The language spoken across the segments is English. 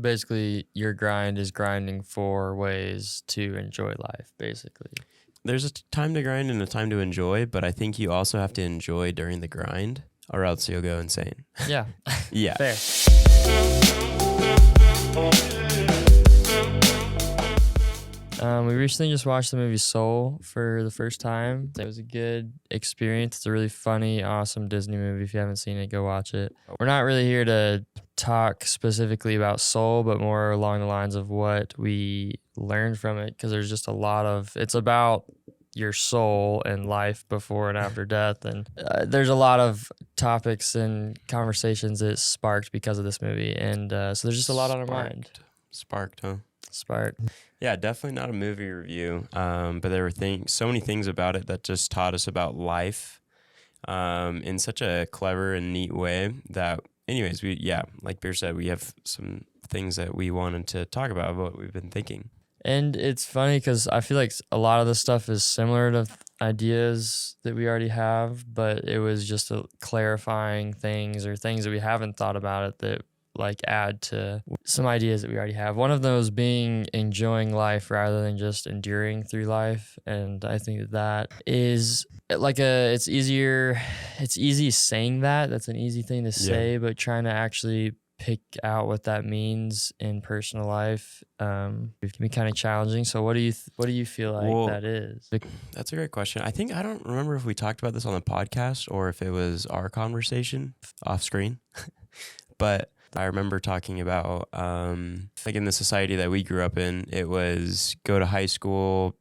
Basically, your grind is grinding for ways to enjoy life, basically. There's a time to grind and a time to enjoy, but I think you also have to enjoy during the grind or else you'll go insane. Yeah. Yeah. Fair. We recently just watched the movie Soul for the first time. It was a good experience. It's a really funny, awesome Disney movie. If you haven't seen it, go watch it. We're not really here to talk specifically about Soul, but more along the lines of what we learned from it, because there's just a lot of, it's about your soul and life before and after death. And there's a lot of topics and conversations that sparked because of this movie. And so there's just a lot on our mind. Sparked, huh? Sparked. Yeah, definitely not a movie review, but there were so many things about it that just taught us about life in such a clever and neat way that, anyways, like Beer said, we have some things that we wanted to talk about what we've been thinking. And it's funny because I feel like a lot of the stuff is similar to ideas that we already have, but it was just clarifying things or things that we haven't thought about it that like add to some ideas that we already have. One of those being enjoying life rather than just enduring through life. And I think that is like it's easy saying that. That's an easy thing to say, but trying to actually pick out what that means in personal life it can be kind of challenging. So what do you feel like that is? That's a great question. I don't remember if we talked about this on the podcast or if it was our conversation off screen, but I remember talking about like in the society that we grew up in, it was go to high school,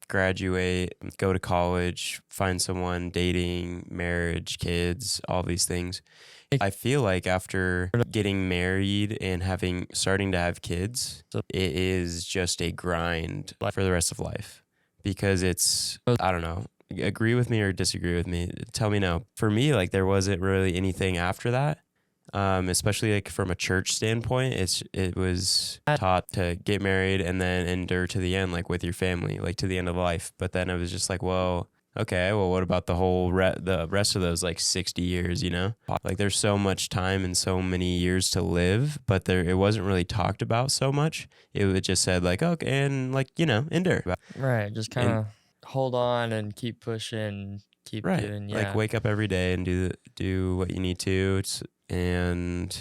graduate, go to college, find someone, dating, marriage, kids, all these things. I feel like after getting married and starting to have kids, it is just a grind for the rest of life because it's, I don't know, agree with me or disagree with me. Tell me now. For me, like there wasn't really anything after that. Especially like from a church standpoint, it was taught to get married and then endure to the end, like with your family, like to the end of life. But then it was just like, well, okay, well, what about the whole the rest of those like 60 years, you know? Like there's so much time and so many years to live, but it wasn't really talked about so much. It was just said like, okay, and like, you know, endure. Right, just kind of hold on and keep pushing, keep doing, like wake up every day and do what you need to. And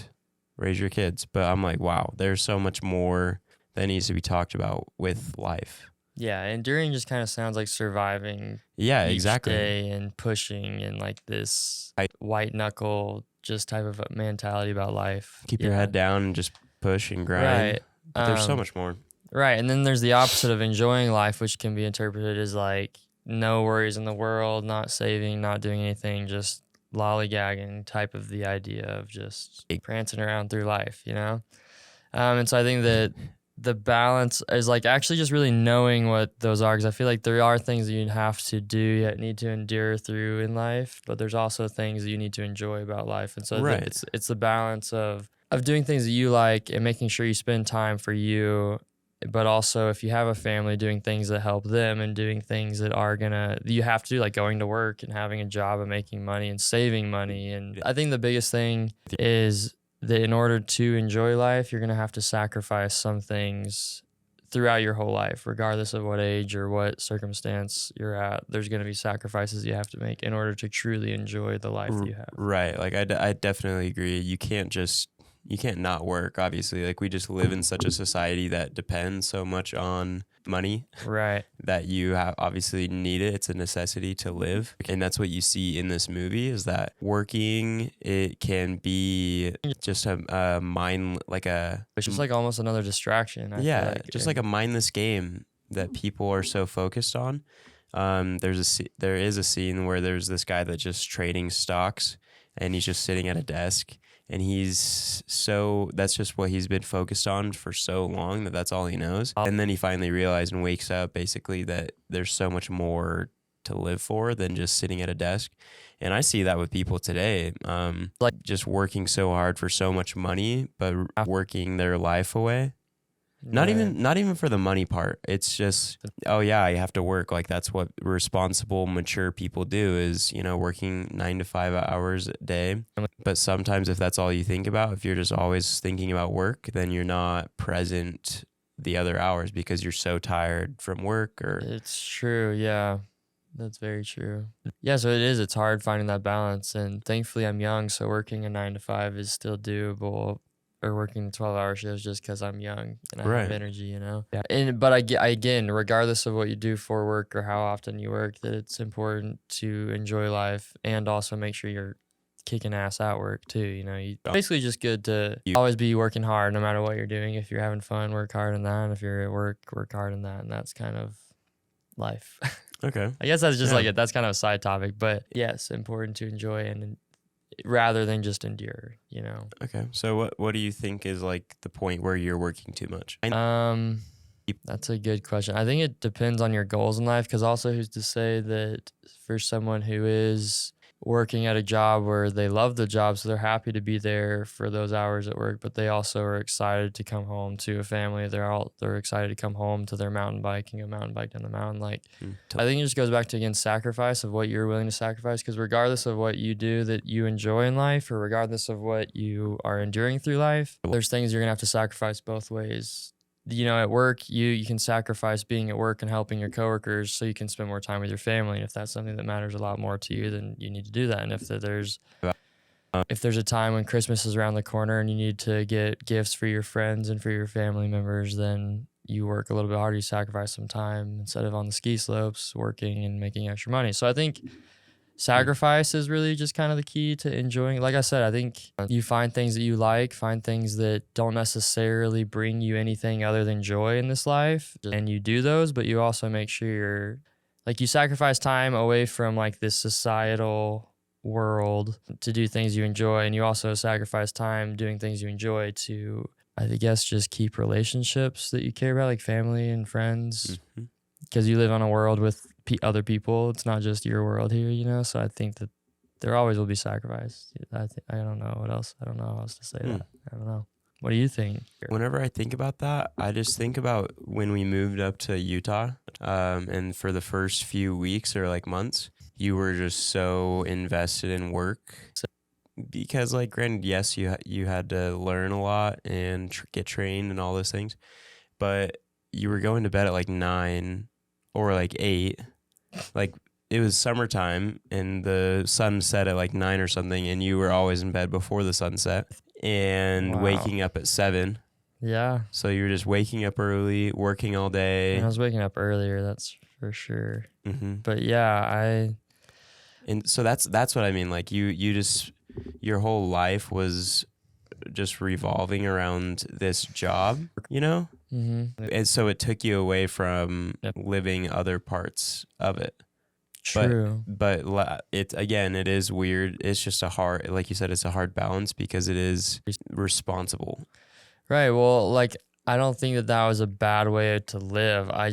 raise your kids. But I'm like, wow, there's so much more that needs to be talked about with life. Yeah, enduring just kind of sounds like surviving each day and pushing and like this white knuckle just type of mentality about life. Keep your head down and just push and grind. Right. But there's so much more. Right, and then there's the opposite of enjoying life, which can be interpreted as like no worries in the world, not saving, not doing anything, just lollygagging type of the idea of just prancing around through life, you know? And so I think that the balance is like actually just really knowing what those are, because I feel like there are things that you have to do, yet need to endure through in life, but there's also things that you need to enjoy about life. And so I think it's the balance of doing things that you like and making sure you spend time for you, but also if you have a family, doing things that help them and doing things that you have to do, like going to work and having a job and making money and saving money. And I think the biggest thing is that in order to enjoy life, you're going to have to sacrifice some things throughout your whole life, regardless of what age or what circumstance you're at. There's going to be sacrifices you have to make in order to truly enjoy the life that you have. Right. Like I definitely agree. You can't not work, obviously. Like we just live in such a society that depends so much on money. Right. That you obviously need it. It's a necessity to live. And that's what you see in this movie is that working, it can be just a mind, like it's just like almost another distraction. I feel like. Just like a mindless game that people are so focused on. There is a scene where there's this guy that's just trading stocks and he's just sitting at a desk. And that's just what he's been focused on for so long that's all he knows. And then he finally realized and wakes up basically that there's so much more to live for than just sitting at a desk. And I see that with people today, like just working so hard for so much money, but working their life away. Not even for the money part. It's just, oh yeah, I have to work. Like that's what responsible, mature people do is, working 9 to 5 hours a day. But sometimes if that's all you think about, if you're just always thinking about work, then you're not present the other hours because you're so tired from work or. It's true. Yeah. That's very true. Yeah, so it's hard finding that balance, and thankfully I'm young, so working a 9 to 5 is still doable, or working 12-hour shifts just because I'm young and I have Right. energy, Yeah, but again, regardless of what you do for work or how often you work, that it's important to enjoy life and also make sure you're kicking ass at work too. You basically just good to always be working hard no matter what you're doing. If you're having fun, work hard in that, and if you're at work hard in that, and that's kind of life. Okay. I guess that's just that's kind of a side topic, but yes, important to enjoy and rather than just endure, Okay. So what do you think is like the point where you're working too much? That's a good question. I think it depends on your goals in life, because also who's to say that for someone who is working at a job where they love the job, so they're happy to be there for those hours at work, but they also are excited to come home to a family. They're excited to come home to their mountain biking, a mountain bike down the mountain. Like, I think it just goes back to, again, sacrifice of what you're willing to sacrifice, because regardless of what you do that you enjoy in life, or regardless of what you are enduring through life, there's things you're gonna have to sacrifice both ways. At work, you can sacrifice being at work and helping your coworkers so you can spend more time with your family. And if that's something that matters a lot more to you, then you need to do that. And if there's a time when Christmas is around the corner and you need to get gifts for your friends and for your family members, then you work a little bit harder. You sacrifice some time instead of on the ski slopes working and making extra money. So I think sacrifice is really just kind of the key to enjoying. Like I said, I think you find things that you like, find things that don't necessarily bring you anything other than joy in this life, and you do those, but you also make sure you sacrifice time away from this societal world to do things you enjoy, and you also sacrifice time doing things you enjoy to, I guess, just keep relationships that you care about, like family and friends, because you live on a world with other people. It's not just your world here, so I think that there always will be sacrifice. I don't know what else. I don't know how else to say that. I don't know. What do you think? Whenever I think about that, I just think about when we moved up to Utah, and for the first few weeks or months, you were just so invested in work because granted, yes, you had to learn a lot and get trained and all those things, but you were going to bed at 9 or 8. It was summertime and the sun set at 9 or something, and you were always in bed before the sun set and waking up at 7. Yeah. So you were just waking up early, working all day. And I was waking up earlier, that's for sure. Mm-hmm. But yeah, and so that's what I mean. You just, your whole life was just revolving around this job, Mm-hmm. And so it took you away from living other parts of it. True. But it is weird. It's just like you said, it's a hard balance because it is responsible. Right. Well, I don't think that was a bad way to live. I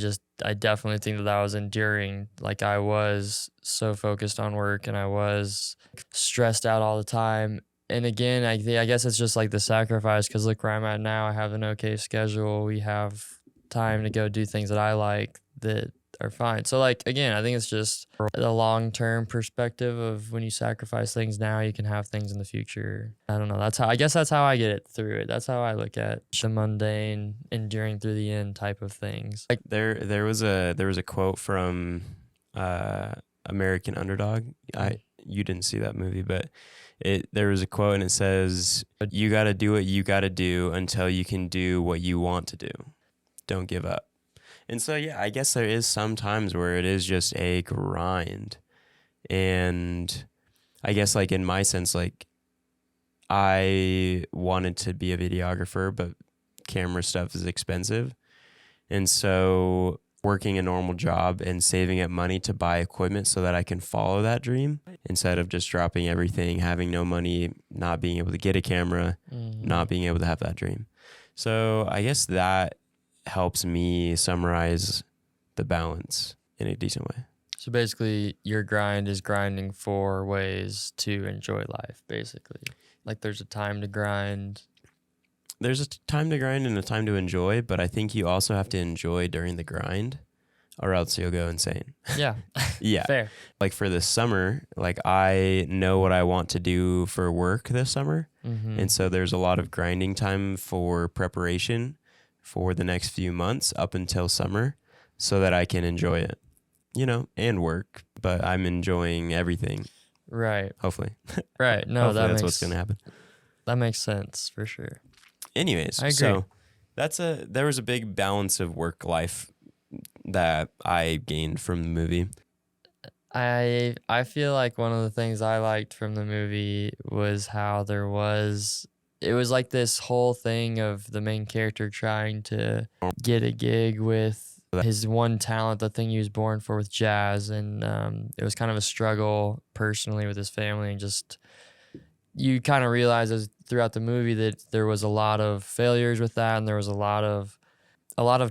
definitely think that was enduring. I was so focused on work and I was stressed out all the time. And again, I guess it's just the sacrifice, because look where I'm at now. I have an okay schedule. We have time to go do things that I like that are fine. So again, I think it's just a long-term perspective of when you sacrifice things now, you can have things in the future. I don't know. That's how I get it through it. That's how I look at the mundane, enduring through the end type of things. There was a quote from American Underdog. You didn't see that movie, but there was a quote and it says, "You got to do what you got to do until you can do what you want to do. Don't give up." And so, yeah, I guess there is some times where it is just a grind. And I guess in my sense, I wanted to be a videographer, but camera stuff is expensive. And so working a normal job and saving up money to buy equipment so that I can follow that dream instead of just dropping everything, having no money, not being able to get a camera, not being able to have that dream. So I guess that helps me summarize the balance in a decent way. So basically, your grind is grinding for ways to enjoy life, basically. There's a time to grind. there's a time to grind and a time to enjoy, but I think you also have to enjoy during the grind, or else you'll go insane. Yeah. Yeah. Fair. Like for this summer, like I know what I want to do for work this summer. Mm-hmm. And so there's a lot of grinding time for preparation for the next few months up until summer so that I can enjoy it, and work, but I'm enjoying everything. Right. Hopefully. Right. No, Hopefully that's what's going to happen. That makes sense for sure. Anyways, I agree. so there was a big balance of work life that I gained from the movie. I feel like one of the things I liked from the movie was how it was like this whole thing of the main character trying to get a gig with his one talent, the thing he was born for with jazz. And it was kind of a struggle personally with his family, and just you kind of realize throughout the movie that there was a lot of failures with that, and there was a lot of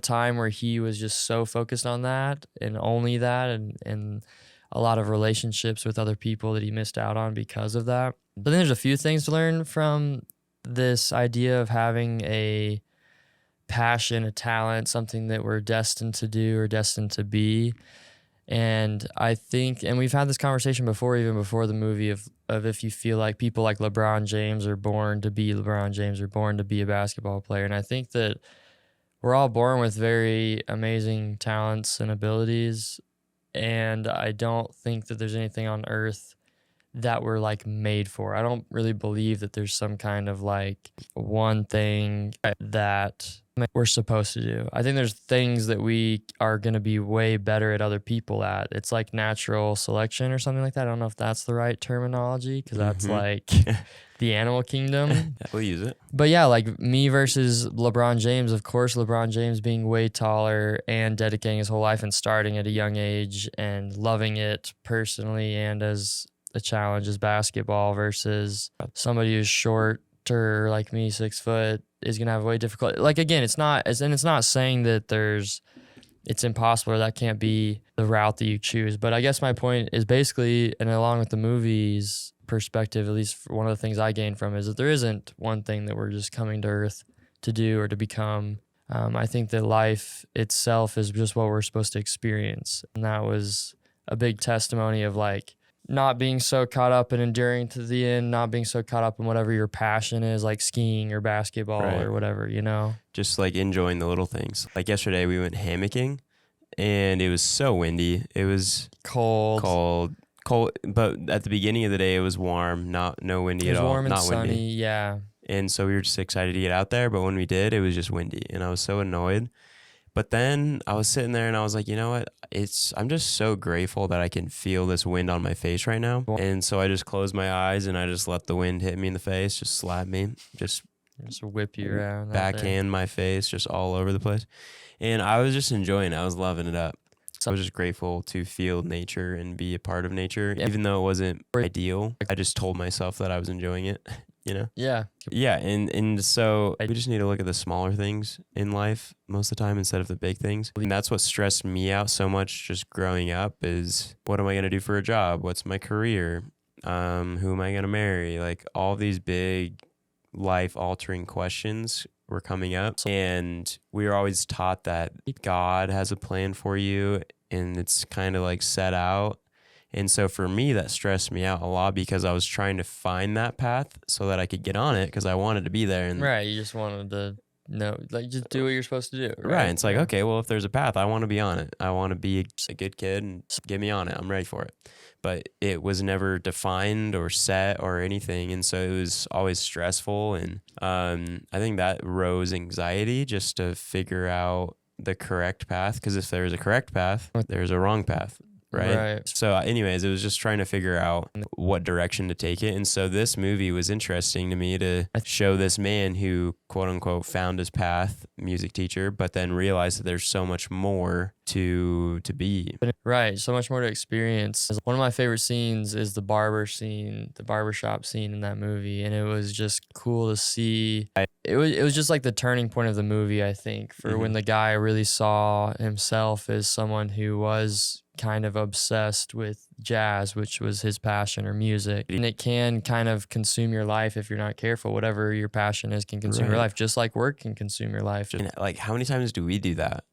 time where he was just so focused on that and only that, and a lot of relationships with other people that he missed out on because of that. But then there's a few things to learn from this idea of having a passion, a talent, something that we're destined to do or destined to be. And I think, and we've had this conversation before, even before the movie, of if you feel like people like LeBron James are born to be LeBron James or born to be a basketball player. And I think that we're all born with very amazing talents and abilities. And I don't think that there's anything on earth that we're like made for. I don't really believe that there's some kind of like one thing that we're supposed to do. I think there's things that we are going to be way better at other people at. It's like natural selection or something like that. I don't know if that's the right terminology, because that's like the animal kingdom. We'll use it. But yeah, like me versus LeBron James, of course, LeBron James being way taller and dedicating his whole life and starting at a young age and loving it personally and as a challenge as basketball, versus somebody who's shorter like me, 6 foot, is going to have way difficult. Like, again, it's not saying that it's impossible or that can't be the route that you choose. But I guess my point is basically, and along with the movie's perspective, at least one of the things I gained from it, is that there isn't one thing that we're just coming to earth to do or to become. I think that life itself is just what we're supposed to experience. And that was a big testimony of like not being so caught up in enduring to the end, not being so caught up in whatever your passion is, like skiing or basketball or whatever, Just like enjoying the little things. Like yesterday we went hammocking and it was so windy. It was cold, but at the beginning of the day it was warm, no windy at all. It was warm and not sunny, windy. yeah. And so we were just excited to get out there, but when we did, it was just windy and I was so annoyed. But then I was sitting there and I was like, you know what? I'm just so grateful that I can feel this wind on my face right now. And so I just closed my eyes and I just let the wind hit me in the face, just slap me, just whip you around, backhand my face, just all over the place. And I was just enjoying it. I was loving it up. So I was just grateful to feel nature and be a part of nature, even though it wasn't ideal. I just told myself that I was enjoying it. Yeah. Yeah, and so we just need to look at the smaller things in life most of the time instead of the big things. And that's what stressed me out so much just growing up is, what am I going to do for a job? What's my career? Who am I going to marry? Like all these big life-altering questions were coming up. And we were always taught that God has a plan for you and it's kind of like set out. And so for me, that stressed me out a lot because I was trying to find that path so that I could get on it because I wanted to be there. And you just wanted to know, like, just do what you're supposed to do. Right. It's like, okay, well, if there's a path, I want to be on it. I want to be a good kid and get me on it. I'm ready for it. But it was never defined or set or anything. And so it was always stressful. And I think that rose anxiety just to figure out the correct path. Because if there's a correct path, there's a wrong path. Right. So anyways, it was just trying to figure out what direction to take it. And so this movie was interesting to me to show this man who, quote unquote, found his path, music teacher, but then realized that there's so much more to be. Right. So much more to experience. One of my favorite scenes is the barbershop scene in that movie. And it was just cool to see. It was just like the turning point of the movie, I think, for when the guy really saw himself as someone who was kind of obsessed with jazz, which was his passion, or music. And it can kind of consume your life if you're not careful. Whatever your passion is can consume your life, just like work can consume your life. And like, how many times do we do that?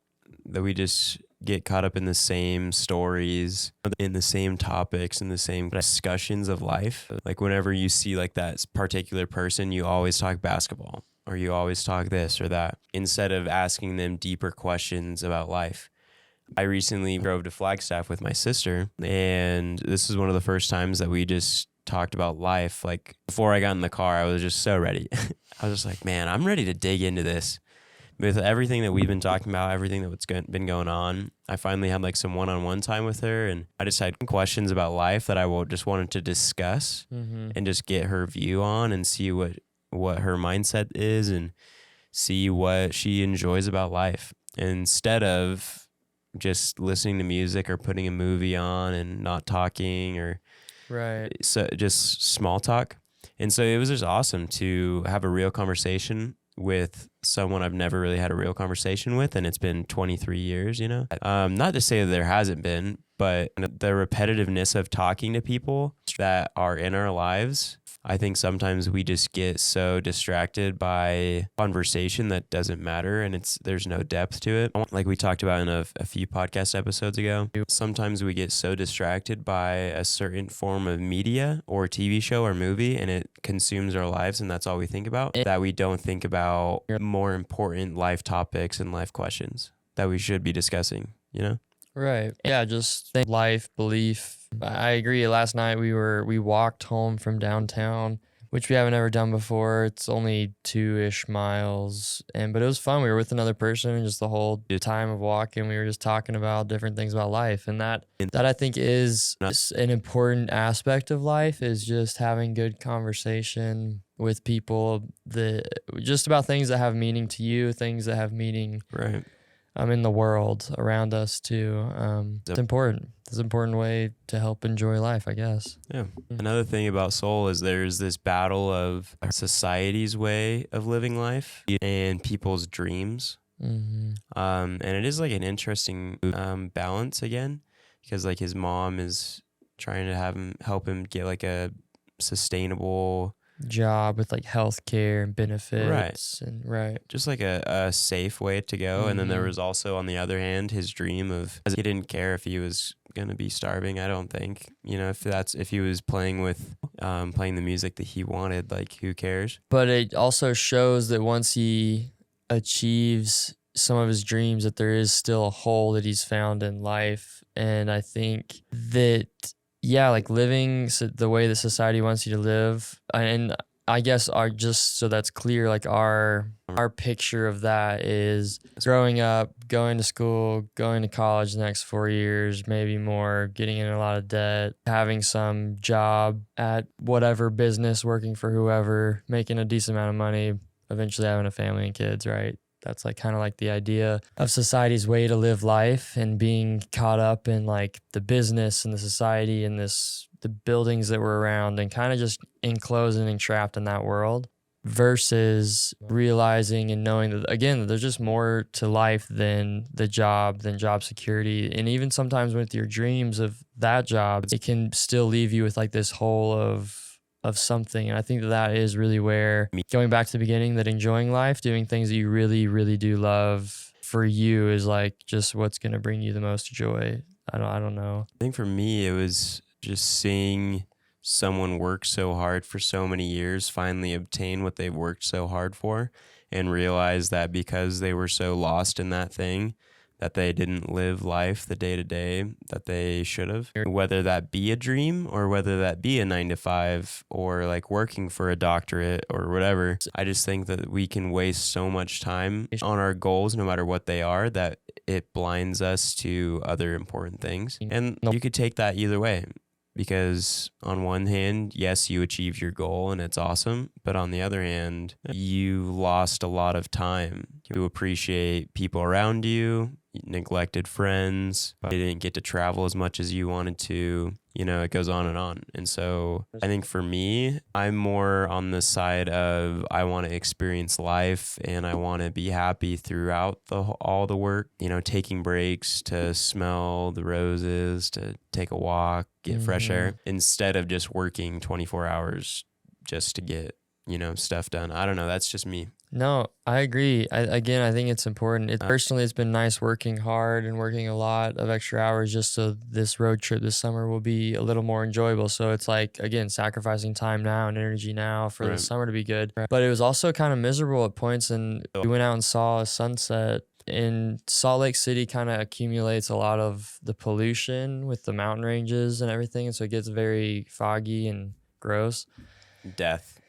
That we just get caught up in the same stories, in the same topics, in the same discussions of life. Like whenever you see like that particular person, you always talk basketball, or you always talk this or that, instead of asking them deeper questions about life. I recently drove to Flagstaff with my sister, and this is one of the first times that we just talked about life. Like before I got in the car, I was just so ready. I was just like, man, I'm ready to dig into this. With everything that we've been talking about, everything that's been going on, I finally had like some one-on-one time with her, and I just had questions about life that I just wanted to discuss and just get her view on and see what her mindset is and see what she enjoys about life, instead of just listening to music or putting a movie on and not talking, or so just small talk. And so it was just awesome to have a real conversation with someone I've never really had a real conversation with, and it's been 23 years, you know? Not to say that there hasn't been, but the repetitiveness of talking to people that are in our lives, I think sometimes we just get so distracted by conversation that doesn't matter, and there's no depth to it. Like we talked about in a few podcast episodes ago, sometimes we get so distracted by a certain form of media or TV show or movie, and it consumes our lives, and that's all we think about, that we don't think about more important life topics and life questions that we should be discussing, you know? Right. Yeah, just think life, belief. I agree. Last night we walked home from downtown, which we haven't ever done before. It's only 2-ish miles, but it was fun. We were with another person, and just the whole time of walking, we were just talking about different things about life. And that I think is an important aspect of life, is just having good conversation with people just about things that have meaning to you, things that have meaning in the world around us too. It's important. It's an important way to help enjoy life, I guess. Yeah. Another thing about soul is there's this battle of society's way of living life and people's dreams. And it is like an interesting balance again, because like his mom is trying to help him get like a sustainable job with like healthcare and benefits, and just like a safe way to go. And then there was also, on the other hand, his dream of, he didn't care if he was gonna be starving. I don't think, you know, if he was playing the music that he wanted, like who cares? But it also shows that once he achieves some of his dreams, that there is still a hole that he's found in life. And I think that, yeah, like living the way that society wants you to live, and I guess just so that's clear, like our picture of that is growing up, going to school, going to college the next 4 years, maybe more, getting in a lot of debt, having some job at whatever business, working for whoever, making a decent amount of money, eventually having a family and kids, right? That's like kind of like the idea of society's way to live life, and being caught up in like the business and the society and the buildings that were around, and kind of just enclosed and trapped in that world, versus realizing and knowing that, again, there's just more to life than job security. And even sometimes with your dreams of that job, it can still leave you with like this hole of something. And I think that is really where, going back to the beginning, that enjoying life, doing things that you really, really do love for you, is like just what's going to bring you the most joy. I don't know. I think for me, it was just seeing someone work so hard for so many years finally obtain what they've worked so hard for, and realize that because they were so lost in that thing, that they didn't live life the day-to-day that they should have, whether that be a dream or whether that be a 9-to-5 or like working for a doctorate or whatever. I just think that we can waste so much time on our goals, no matter what they are, that it blinds us to other important things. And you could take that either way, because on one hand, yes, you achieve your goal and it's awesome, but on the other hand, you lost a lot of time to appreciate people around you. neglected friends, you didn't get to travel as much as you wanted to, it goes on and on. And so I think for me, I'm more on the side of I want to experience life and I want to be happy throughout all the work, taking breaks to smell the roses, to take a walk, get fresh air, instead of just working 24 hours just to get, stuff done. I don't know. That's just me. No, I agree. I think it's important. Personally, it's been nice working hard and working a lot of extra hours just so this road trip this summer will be a little more enjoyable. So it's like, again, sacrificing time now and energy now for the summer to be good. But it was also kind of miserable at points, and we went out and saw a sunset. In Salt Lake City kind of accumulates a lot of the pollution with the mountain ranges and everything, and so it gets very foggy and gross. Death.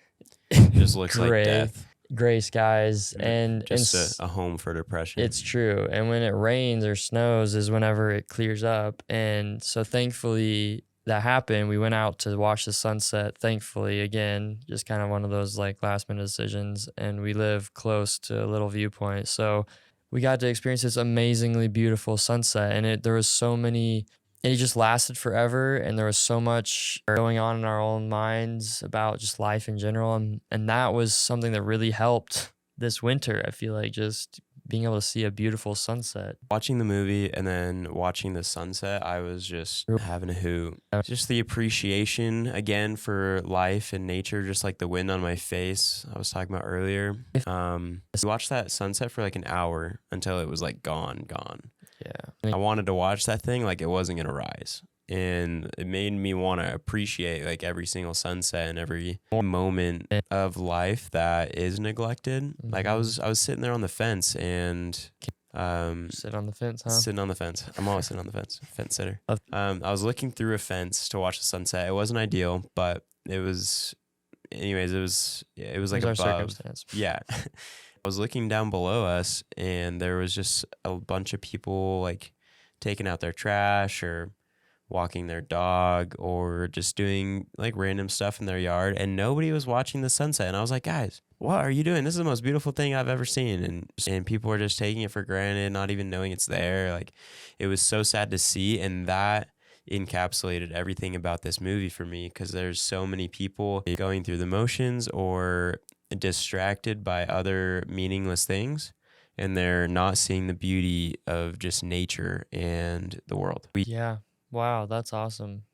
It just looks like death. Gray skies and just a home for depression. It's true. And when it rains or snows is whenever it clears up. And so thankfully that happened. We went out to watch the sunset. Thankfully, again, just kind of one of those like last minute decisions. And we live close to a little viewpoint. So we got to experience this amazingly beautiful sunset. And there was so many, it just lasted forever. And there was so much going on in our own minds about just life in general. And that was something that really helped this winter. I feel like just being able to see a beautiful sunset. Watching the movie and then watching the sunset, I was just having a hoot. Just the appreciation again for life and nature, just like the wind on my face I was talking about earlier. We watched that sunset for like an hour until it was like gone. Yeah. I wanted to watch that thing like it wasn't going to rise. And it made me want to appreciate like every single sunset and every moment of life that is neglected. Like I was sitting there on the fence and sit on the fence, huh? Sitting on the fence. I'm always sitting on the fence. Fence sitter. I was looking through a fence to watch the sunset. It wasn't ideal, but it was. Anyways, it was like above. Our circumstance. Yeah. I was looking down below us, and there was just a bunch of people like taking out their trash or walking their dog or just doing like random stuff in their yard, and nobody was watching the sunset. And I was like, guys, what are you doing? This is the most beautiful thing I've ever seen. And people are just taking it for granted, not even knowing it's there. Like, it was so sad to see. And that encapsulated everything about this movie for me, because there's so many people going through the motions or distracted by other meaningless things, and they're not seeing the beauty of just nature and the world. Yeah. Wow, that's awesome.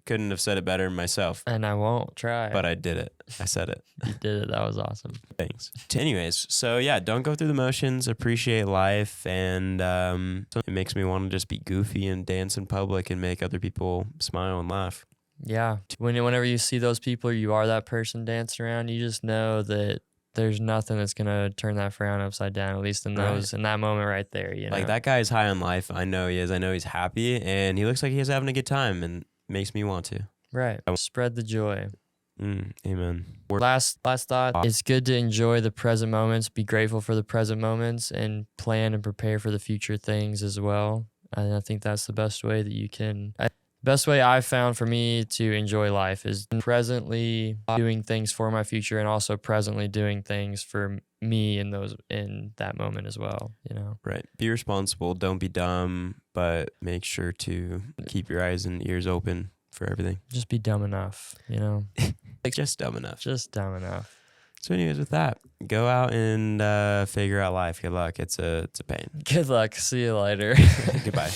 Couldn't have said it better myself. And I won't try. But I did it. I said it. You did it. That was awesome. Thanks. Anyways, so yeah, don't go through the motions. Appreciate life. And it makes me want to just be goofy and dance in public and make other people smile and laugh. Yeah. Whenever you see those people, you are that person dancing around, you just know that there's nothing that's going to turn that frown upside down, at least in that moment right there. You know? Like, that guy's high on life. I know he is. I know he's happy, and he looks like he's having a good time, and makes me want to. Right. Spread the joy. Amen. Last thought. It's good to enjoy the present moments, be grateful for the present moments, and plan and prepare for the future things as well. And I think that's the best way that you can... Best way I've found for me to enjoy life is presently doing things for my future, and also presently doing things for me in that moment as well, you know? Right. Be responsible. Don't be dumb, but make sure to keep your eyes and ears open for everything. Just be dumb enough, you know? Just dumb enough. Just dumb enough. So anyways, with that, go out and figure out life. Good luck. It's a pain. Good luck. See you later. Goodbye.